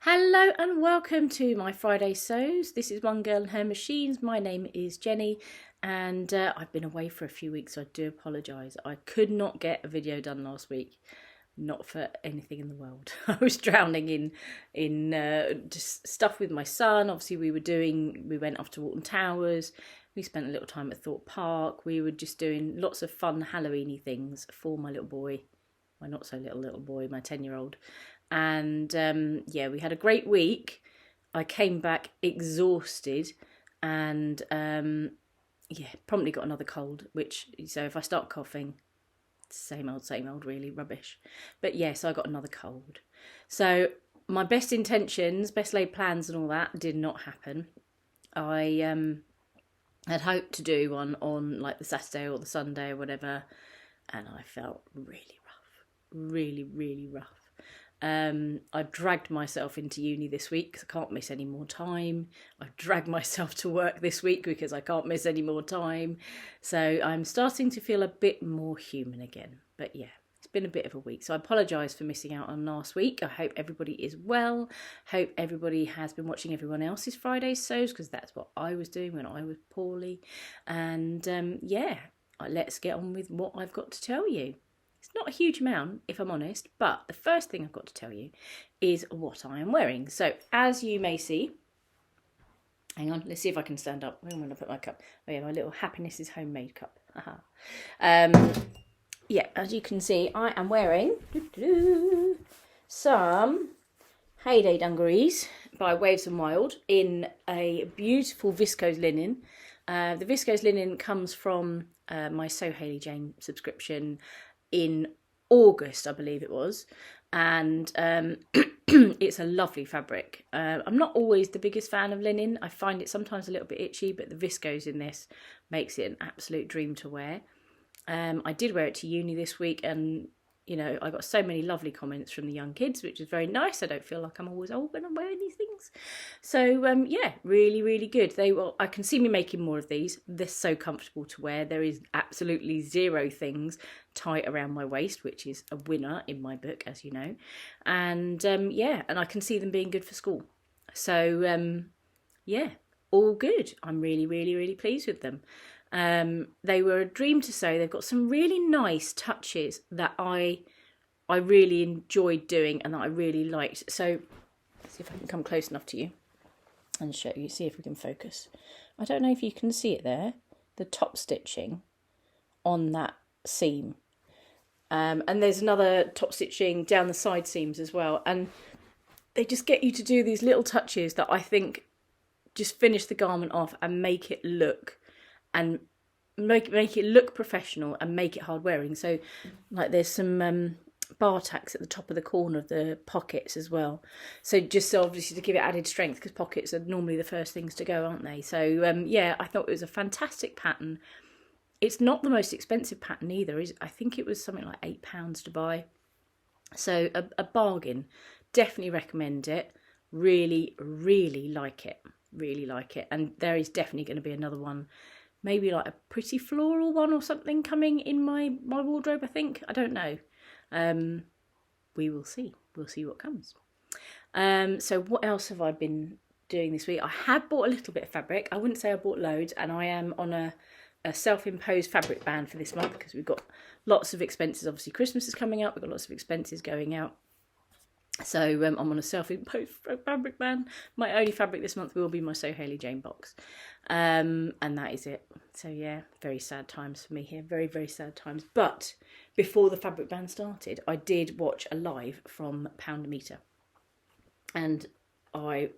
Hello and welcome to my Friday Sews. This is One Girl and Her Machines. My name is Jenny and I've been away for a few weeks, so I do apologise. I could not get a video done last week, not for anything in the world. I was drowning in just stuff with my son. Obviously we went off to Walton Towers. We spent a little time at Thorpe Park. We were just doing lots of fun Halloween-y things for my little boy. My not so little boy, my 10-year-old. And yeah, we had a great week. I came back exhausted and yeah, promptly got another cold, so if I start coughing, same old, really rubbish. But yes, I got another cold. So my best intentions, best laid plans and all that did not happen. I had hoped to do one on like the Saturday or the Sunday or whatever, and I felt really rough, really rough. I dragged myself into uni this week because I can't miss any more time. I've dragged myself to work this week because I can't miss any more time. So I'm starting to feel a bit more human again. But yeah, it's been a bit of a week. So I apologise for missing out on last week. I hope everybody is well. Hope everybody has been watching everyone else's Friday Sews because that's what I was doing when I was poorly. And yeah, let's get on with what I've got to tell you. It's not a huge amount, if I'm honest, but the first thing I've got to tell you is what I am wearing. So, as you may see, hang on, let's see if I can stand up. I'm going to put my cup. Oh yeah, my little Happiness is Homemade cup. Yeah, as you can see, I am wearing some Heyday dungarees by Waves and Wild in a beautiful viscose linen. The viscose linen comes from my So Hayley Jane subscription in August, I believe it was, and it's a lovely fabric. I'm not always the biggest fan of linen. I find it sometimes a little bit itchy, but the viscose in this makes it an absolute dream to wear. I did wear it to uni this week, and you know, I got so many lovely comments from the young kids, which is very nice. I don't feel like I'm always old when I'm wearing these things. So yeah, really good. I can see me making more of these. They're so comfortable to wear. There is absolutely zero things tight around my waist, which is a winner in my book, as you know. And yeah, and I can see them being good for school. So yeah, all good. I'm really pleased with them. They were a dream to sew. They've got some really nice touches that I really enjoyed doing and that I really liked. So let's see if I can come close enough to you and show you, see if we can focus. I don't know if you can see it there, the top stitching on that seam. And there's another top stitching down the side seams as well. And they just get you to do these little touches that I think just finish the garment off and make it look professional and make it hard wearing. So like there's some bar tacks at the top of the corner of the pockets as well, so just obviously to give it added strength, because pockets are normally the first things to go, aren't they? So yeah, I thought it was a fantastic pattern. It's not the most expensive pattern either. I think it was something like £8 to buy, so a bargain. Definitely recommend it. Really like it, and there is definitely going to be another one, maybe like a pretty floral one or something coming in my wardrobe, I think. I don't know. We will see. We'll see what comes. So what else have I been doing this week? I have bought a little bit of fabric. I wouldn't say I bought loads, and I am on a self-imposed fabric ban for this month because we've got lots of expenses. Obviously Christmas is coming up. We've got lots of expenses going out. So I'm on a self-imposed fabric ban. My only fabric this month will be my So Hayley Jane box. And that is it. So yeah, very sad times for me here. Very sad times. But before the fabric ban started, I did watch a live from Pound a Meter. And I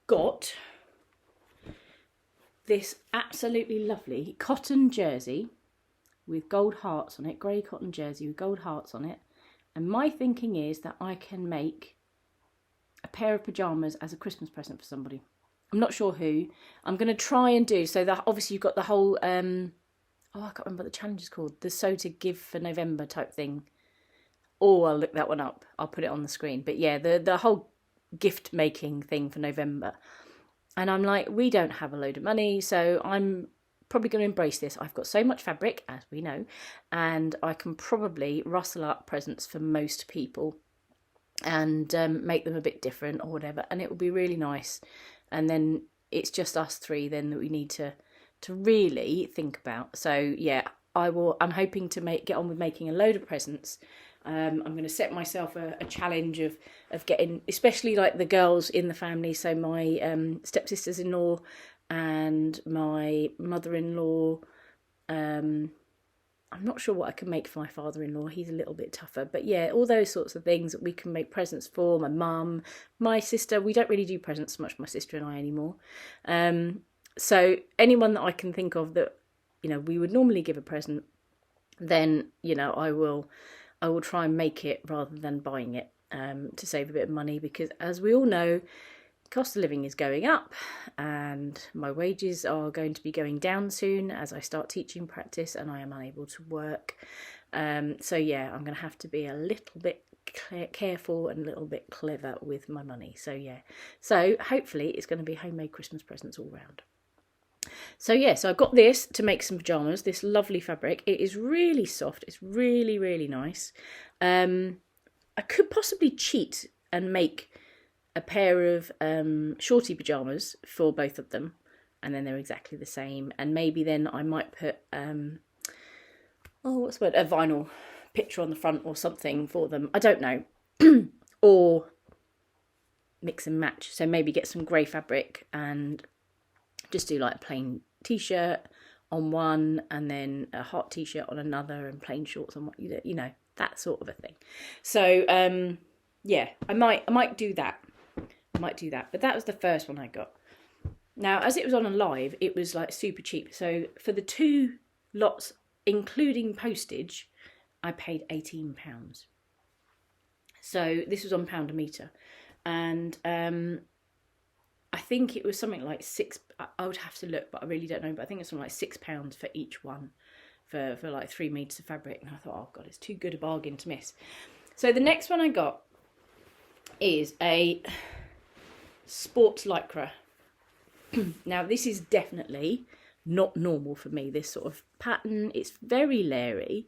got this absolutely lovely cotton jersey with gold hearts on it. Grey cotton jersey with gold hearts on it. And my thinking is that I can make a pair of pyjamas as a Christmas present for somebody. I'm not sure who. I'm going to try and do, so that obviously you've got the whole, I can't remember what the challenge is called, the Sew to Give for November type thing. Oh, I'll look that one up. I'll put it on the screen. But yeah, the whole gift making thing for November. And I'm like, we don't have a load of money, so I'm probably going to embrace this. I've got so much fabric, as we know, and I can probably rustle up presents for most people. and make them a bit different or whatever, and it will be really nice. And then it's just us three then that we need to really think about. So yeah, I'm hoping to get on with making a load of presents. I'm going to set myself a challenge of getting, especially like the girls in the family, so my stepsisters-in-law and my mother-in-law. I'm not sure what I can make for my father-in-law. He's a little bit tougher. But yeah, all those sorts of things that we can make presents for. My mum, my sister. We don't really do presents so much, my sister and I, anymore. So anyone that I can think of that, you know, we would normally give a present, then, you know, I will try and make it rather than buying it, to save a bit of money. Because as we all know, cost of living is going up and my wages are going to be going down soon as I start teaching practice and I am unable to work. So yeah, I'm going to have to be a little bit careful and a little bit clever with my money. So yeah, so hopefully it's going to be homemade Christmas presents all round. So yeah, so I've got this to make some pyjamas, this lovely fabric. It is really soft. It's really, really nice. I could possibly cheat and make a pair of shorty pyjamas for both of them, and then they're exactly the same. And maybe then I might put a vinyl picture on the front or something for them. I don't know. Or mix and match. So maybe get some grey fabric and just do like a plain t-shirt on one and then a hot t-shirt on another and plain shorts on one, you know, that sort of a thing. So yeah, I might do that. But that was the first one I got. Now, as it was on a live, it was like super cheap. So for the 2 lots, including postage, I paid £18. So this was on pound a metre. And I think it was something like I would have to look, but I really don't know. But I think it's something like £6 for each one for like 3 metres of fabric. And I thought, oh God, it's too good a bargain to miss. So the next one I got is a sports lycra. Now this is definitely not normal for me, this sort of pattern. It's very layering,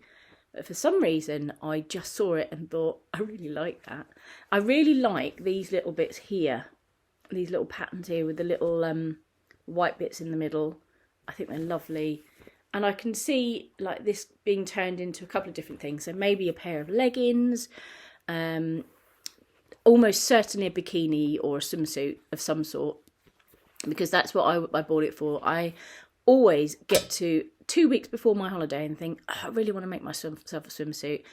but for some reason I just saw it and thought, I really like that. I really like these little bits here, these little patterns here with the little white bits in the middle. I think they're lovely, and I can see like this being turned into a couple of different things. So maybe a pair of leggings, almost certainly a bikini or a swimsuit of some sort, because that's what I bought it for. I always get to 2 weeks before my holiday and think, oh, I really want to make myself a swimsuit.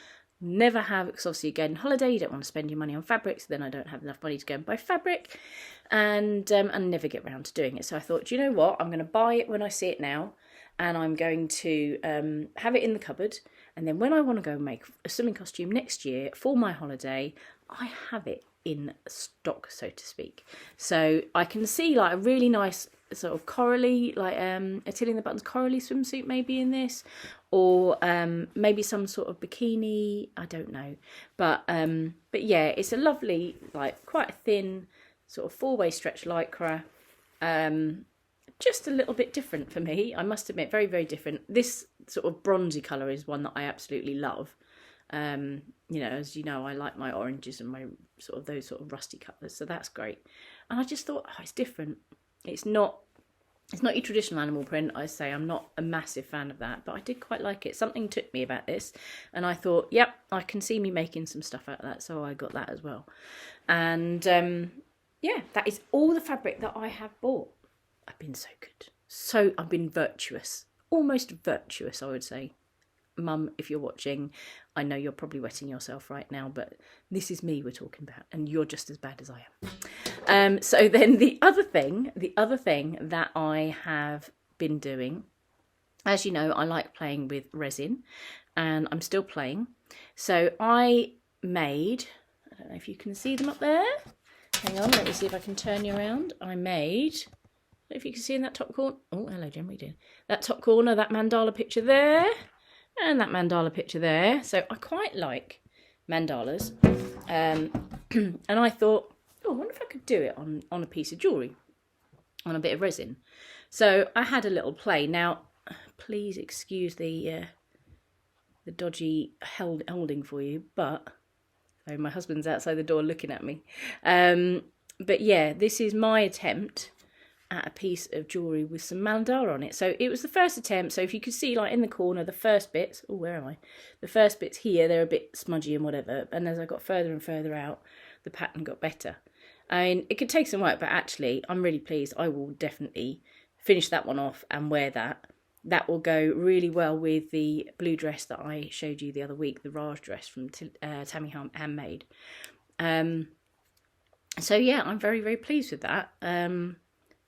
Never have, because obviously again, holiday, you don't want to spend your money on fabric, so then I don't have enough money to go and buy fabric, and never get around to doing it. So I thought, do you know what, I'm going to buy it when I see it now, and I'm going to have it in the cupboard, and then when I want to go and make a swimming costume next year for my holiday, I have it in stock, so to speak. So I can see like a really nice sort of corally, like a Tilly and the Buttons corally swimsuit maybe in this, or maybe some sort of bikini, I don't know. But yeah, it's a lovely, like quite a thin sort of 4-way stretch lycra. Just a little bit different for me, I must admit, very, very different. This sort of bronzy colour is one that I absolutely love. You know, as you know, I like my oranges and my sort of those sort of rusty colours, so that's great. And I just thought, oh, it's different. It's not your traditional animal print. I say I'm not a massive fan of that, but I did quite like it. Something took me about this, and I thought, yep, I can see me making some stuff out of that, so I got that as well. And yeah, that is all the fabric that I have bought. I've been so good. I've been virtuous. Almost virtuous, I would say. Mum, if you're watching, I know you're probably wetting yourself right now, but this is me we're talking about, and you're just as bad as I am. So then the other thing that I have been doing, as you know, I like playing with resin, and I'm still playing. So I made, I don't know if you can see them up there. Hang on, let me see if I can turn you around. I made, I don't know if you can see in that top corner. Oh, hello, Jen, we did. That top corner, that mandala picture there. And that mandala picture there. So I quite like mandalas. And I thought, oh, I wonder if I could do it on a piece of jewellery, on a bit of resin. So I had a little play. Now, please excuse the dodgy holding for you, but if So my husband's outside the door looking at me. But yeah, this is my attempt at a piece of jewellery with some mandala on it. So it was the first attempt. So if you could see, like in the corner, the first bits, oh, where am I? The first bits here, they're a bit smudgy and whatever. And as I got further and further out, the pattern got better. I mean, it could take some work, but actually, I'm really pleased. I will definitely finish that one off and wear that. That will go really well with the blue dress that I showed you the other week, the Raj dress from Tammy Handmade. So yeah, I'm very, very pleased with that.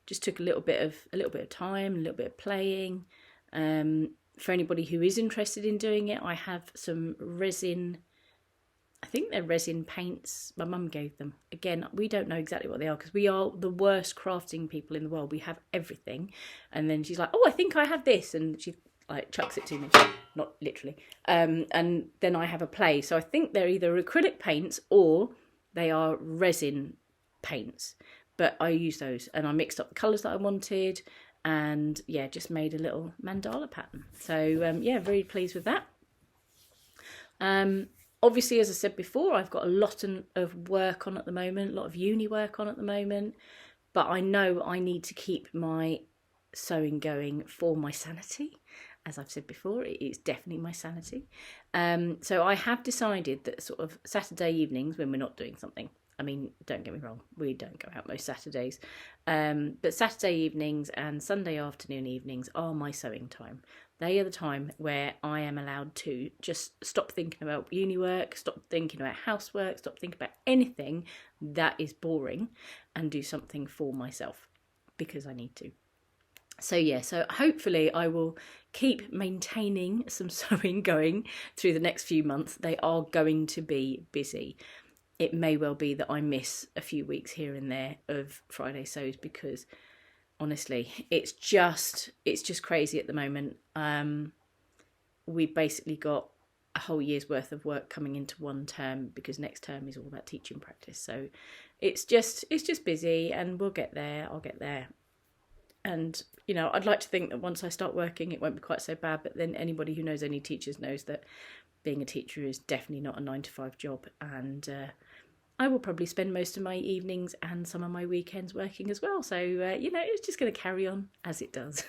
Just took a little bit of time, a little bit of playing. For anybody who is interested in doing it, I have some resin. I think they're resin paints. My mum gave them. Again, we don't know exactly what they are because we are the worst crafting people in the world. We have everything, and then she's like, "Oh, I think I have this," and she like chucks it to me, not literally. And then I have a play. So I think they're either acrylic paints or they are resin paints. But I used those and I mixed up the colours that I wanted and yeah, just made a little mandala pattern. So yeah, very pleased with that. Obviously, as I said before, I've got a lot of work on at the moment, a lot of uni work on at the moment, but I know I need to keep my sewing going for my sanity. As I've said before, it is definitely my sanity. So I have decided that sort of Saturday evenings when we're not doing something, I mean, don't get me wrong, we don't go out most Saturdays, but Saturday evenings and Sunday afternoon evenings are my sewing time. They are the time where I am allowed to just stop thinking about uni work, stop thinking about housework, stop thinking about anything that is boring and do something for myself because I need to. So yeah, so hopefully I will keep maintaining some sewing going through the next few months. They are going to be busy. It may well be that I miss a few weeks here and there of Friday sews because honestly, it's just crazy at the moment. We've basically got a whole year's worth of work coming into one term because next term is all about teaching practice. So it's just busy and we'll get there. I'll get there. And, you know, I'd like to think that once I start working, it won't be quite so bad. But then anybody who knows any teachers knows that being a teacher is definitely not a 9-to-5 job. And I will probably spend most of my evenings and some of my weekends working as well. So, you know, it's just going to carry on as it does.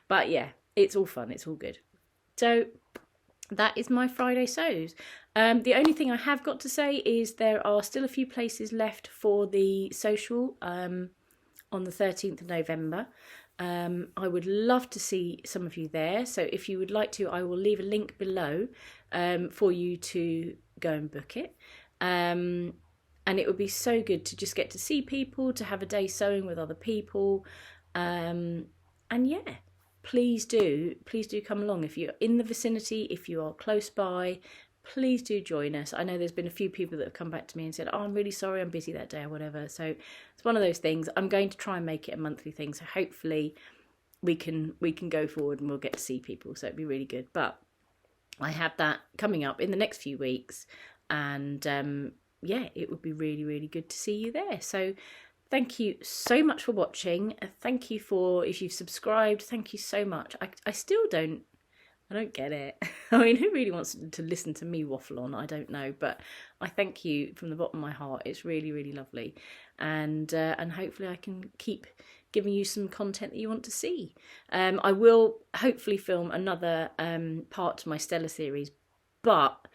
But yeah, it's all fun. It's all good. So that is my Friday sews. The only thing I have got to say is there are still a few places left for the social on the 13th of November. I would love to see some of you there. So if you would like to, I will leave a link below for you to go and book it. And it would be so good to just get to see people, to have a day sewing with other people. And yeah, please do come along. If you're in the vicinity, if you are close by, please do join us. I know there's been a few people that have come back to me and said, oh, I'm really sorry, I'm busy that day or whatever. So it's one of those things. I'm going to try and make it a monthly thing. So hopefully we can go forward and we'll get to see people. So it'd be really good. But I have that coming up in the next few weeks. And yeah, it would be really, really good to see you there. So thank you so much for watching. Thank you for, if you've subscribed, thank you so much. I still don't get it. I mean, who really wants to listen to me waffle on? I don't know, but I thank you from the bottom of my heart. It's really, really lovely. And hopefully I can keep giving you some content that you want to see. I will hopefully film another part to my Stella series, but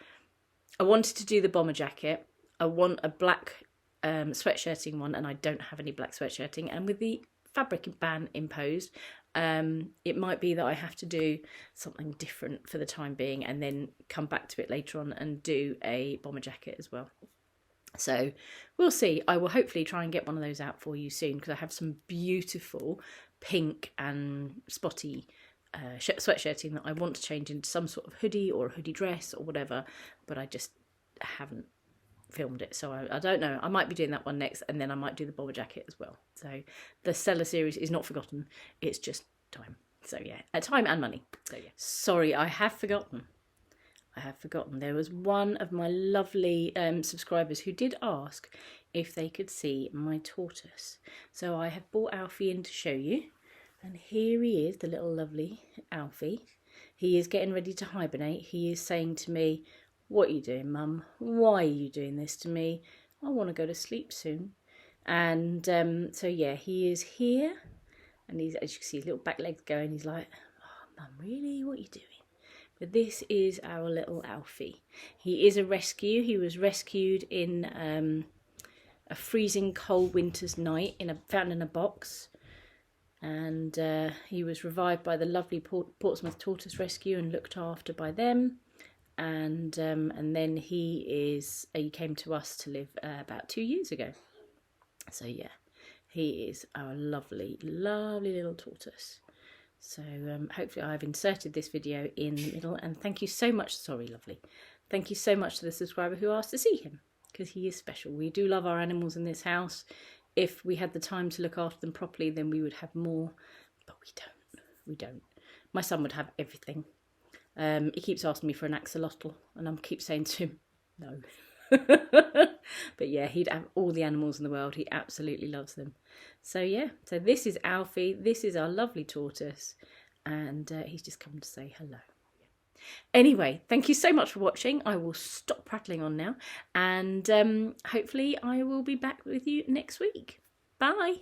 I wanted to do the bomber jacket. I want a black sweatshirting one, and I don't have any black sweatshirting. And with the fabric ban imposed, it might be that I have to do something different for the time being and then come back to it later on and do a bomber jacket as well. So we'll see. I will hopefully try and get one of those out for you soon because I have some beautiful pink and spotty sweatshirting that I want to change into some sort of hoodie or a hoodie dress or whatever, but I just haven't filmed it, so I don't know. I might be doing that one next, and then I might do the bomber jacket as well. So the Stella series is not forgotten, it's just time. So yeah, time and money. So yeah, sorry, I have forgotten. There was one of my lovely subscribers who did ask if they could see my tortoise, so I have brought Alfie in to show you. And here he is, the little lovely Alfie. He is getting ready to hibernate. He is saying to me, what are you doing, Mum? Why are you doing this to me? I want to go to sleep soon. And so yeah, he is here, and he's, as you can see, his little back legs going. He's like, oh, Mum, really? What are you doing? But this is our little Alfie. He is a rescue. He was rescued in a freezing cold winter's night, found in a box. And he was revived by the lovely Portsmouth Tortoise Rescue and looked after by them. And then he came to us to live about 2 years ago. So yeah, he is our lovely, lovely little tortoise. So hopefully I've inserted this video in the middle, and thank you so much, sorry lovely, thank you so much to the subscriber who asked to see him, because he is special. We do love our animals in this house. If we had the time to look after them properly, then we would have more, but we don't. My son would have everything. He keeps asking me for an axolotl, and I keep saying to him, no. But yeah, he'd have all the animals in the world. He absolutely loves them. So yeah, so this is Alfie. This is our lovely tortoise, and he's just come to say hello. Anyway, thank you so much for watching. I will stop prattling on now, and hopefully I will be back with you next week. Bye.